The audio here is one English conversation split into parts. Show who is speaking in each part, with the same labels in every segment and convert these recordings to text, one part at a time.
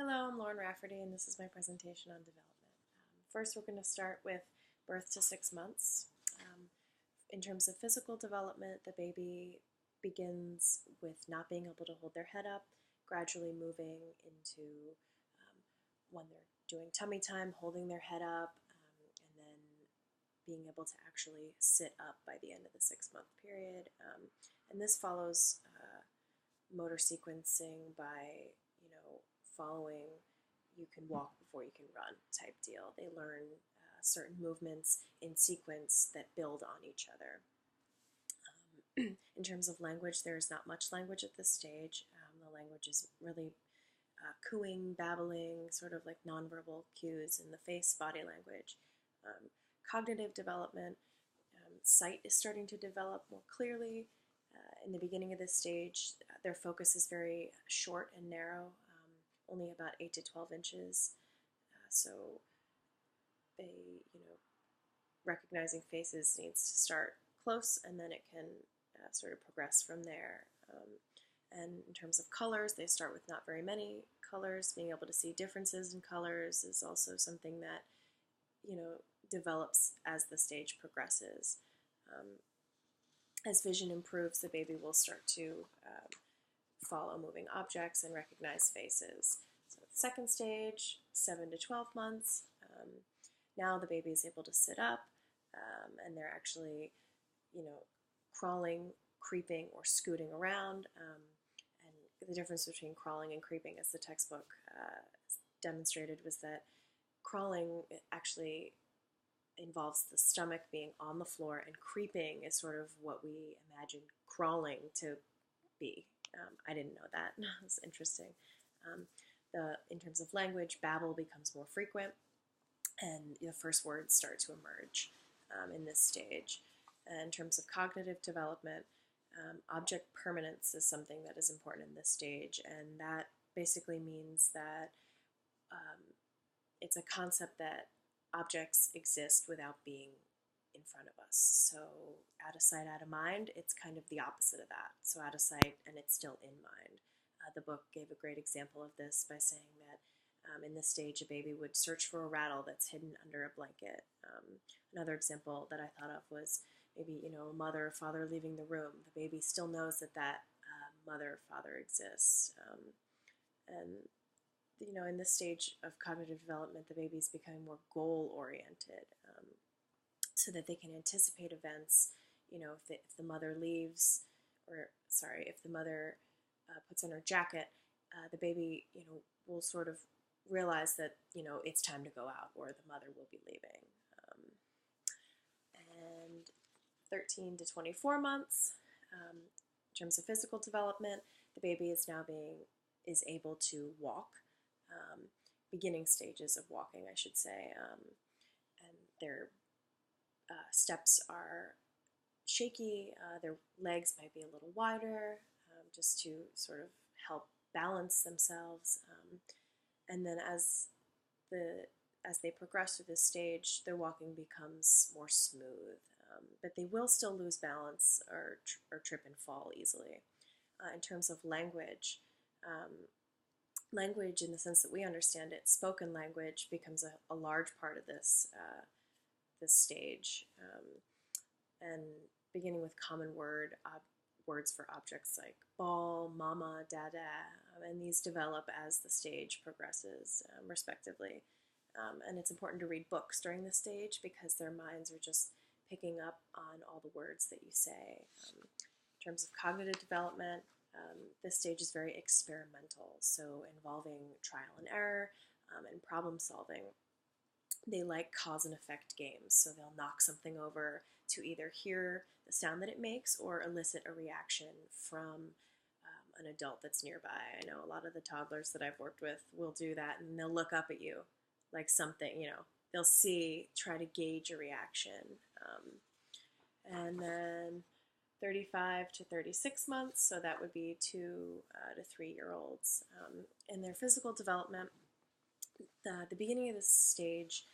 Speaker 1: Hello, I'm Lauren Rafferty, and this is my presentation on development. First, we're going to start with birth to 6 months. In terms of physical development, the baby begins with not being able to hold their head up, gradually moving into when they're doing tummy time, holding their head up, and then being able to actually sit up by the end of the 6-month period. And this follows motor sequencing by, following you can walk before you can run type deal. They learn certain movements in sequence that build on each other. In terms of language, there is not much language at this stage. The language is really cooing, babbling, sort of like nonverbal cues in the face, body language. Cognitive development, sight is starting to develop more clearly. In the beginning of this stage, their focus is very short and narrow, only about 8 to 12 inches. So they, recognizing faces needs to start close, and then it can sort of progress from there. And in terms of colors, they start with not very many colors. Being able to see differences in colors is also something that, develops as the stage progresses. As vision improves, the baby will start to follow moving objects and recognize faces. So second stage, 7 to 12 months. Now the baby is able to sit up, and they're actually, crawling, creeping, or scooting around. And the difference between crawling and creeping, as the textbook demonstrated, was that crawling actually involves the stomach being on the floor, and creeping is sort of what we imagine crawling to be. I didn't know that. It was interesting. In terms of language, babble becomes more frequent, and the first words start to emerge in this stage. And in terms of cognitive development, object permanence is something that is important in this stage, and that basically means that it's a concept that objects exist without being in front of us. So out of sight, out of mind, it's kind of the opposite of that. So out of sight and it's still in mind. The book gave a great example of this by saying that in this stage, a baby would search for a rattle that's hidden under a blanket. Another example that I thought of was maybe, a mother or father leaving the room. The baby still knows that mother or father exists. And in this stage of cognitive development, the baby is becoming more goal-oriented, so that they can anticipate events. If the mother leaves, if the mother puts on her jacket, the baby, will sort of realize that, it's time to go out, or the mother will be leaving. And 13 to 24 months, in terms of physical development, the baby is now able to walk. Beginning stages of walking, I should say, and their steps are shaky, their legs might be a little wider, just to sort of help balance themselves. And then as they progress through this stage, their walking becomes more smooth, but they will still lose balance or trip and fall easily. In terms of language, language in the sense that we understand it, spoken language becomes a large part of this stage, and beginning with common words for objects like ball, mama, dada, and these develop as the stage progresses, respectively. And it's important to read books during this stage because their minds are just picking up on all the words that you say. In terms of cognitive development, this stage is very experimental, so involving trial and error and problem solving. They like cause and effect games, so they'll knock something over to either hear the sound that it makes or elicit a reaction from an adult that's nearby. I know a lot of the toddlers that I've worked with will do that, and they'll look up at you like something, they'll try to gauge a reaction. And then 35 to 36 months, so that would be 2 to 3-year-olds. In their physical development, the beginning of this stage,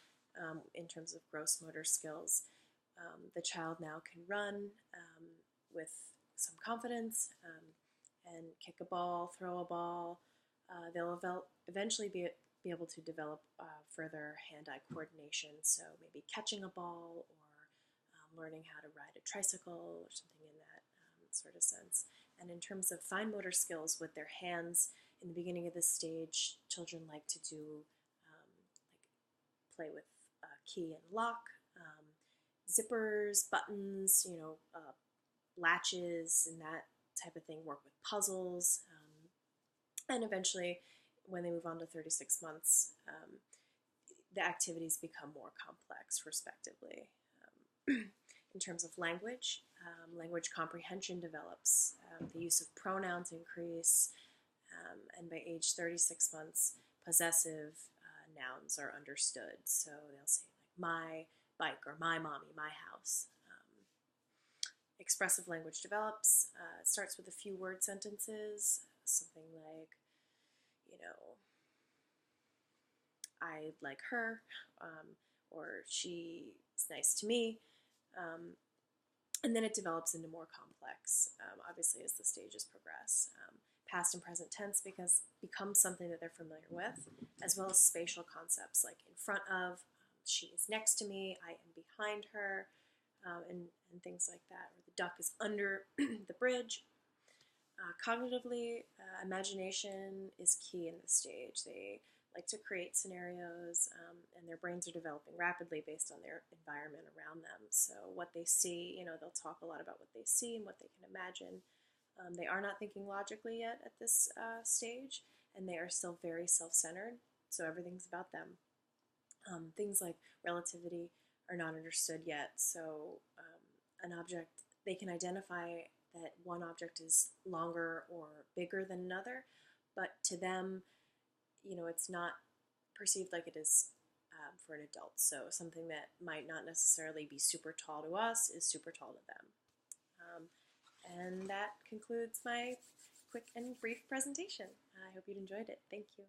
Speaker 1: in terms of gross motor skills, the child now can run with some confidence, and kick a ball, throw a ball, They'll eventually be able to develop further hand-eye coordination, so maybe catching a ball or learning how to ride a tricycle or something in that sort of sense. And in terms of fine motor skills with their hands, in the beginning of this stage, children like to do like play with key and lock, zippers, buttons, latches and that type of thing, work with puzzles. And eventually, when they move on to 36 months, the activities become more complex, respectively. In terms of language, language comprehension develops, the use of pronouns increase, and by age 36 months, possessive nouns are understood. So they'll say like my bike or my mommy, my house. Expressive language develops. It starts with a few word sentences, something like, I like her, or she is nice to me. And then it develops into more complex, obviously, as the stages progress. Past and present tense becomes something that they're familiar with, as well as spatial concepts like in front of, she is next to me, I am behind her, and things like that. Or the duck is under the bridge. Cognitively, imagination is key in this stage. They like to create scenarios, and their brains are developing rapidly based on their environment around them. So what they see, they'll talk a lot about what they see and what they can imagine. They are not thinking logically yet at this stage, and they are still very self-centered, so everything's about them. Things like relativity are not understood yet, so an object, they can identify that one object is longer or bigger than another, but to them, it's not perceived like it is for an adult. So something that might not necessarily be super tall to us is super tall to them. And that concludes my quick and brief presentation. I hope you enjoyed it. Thank you.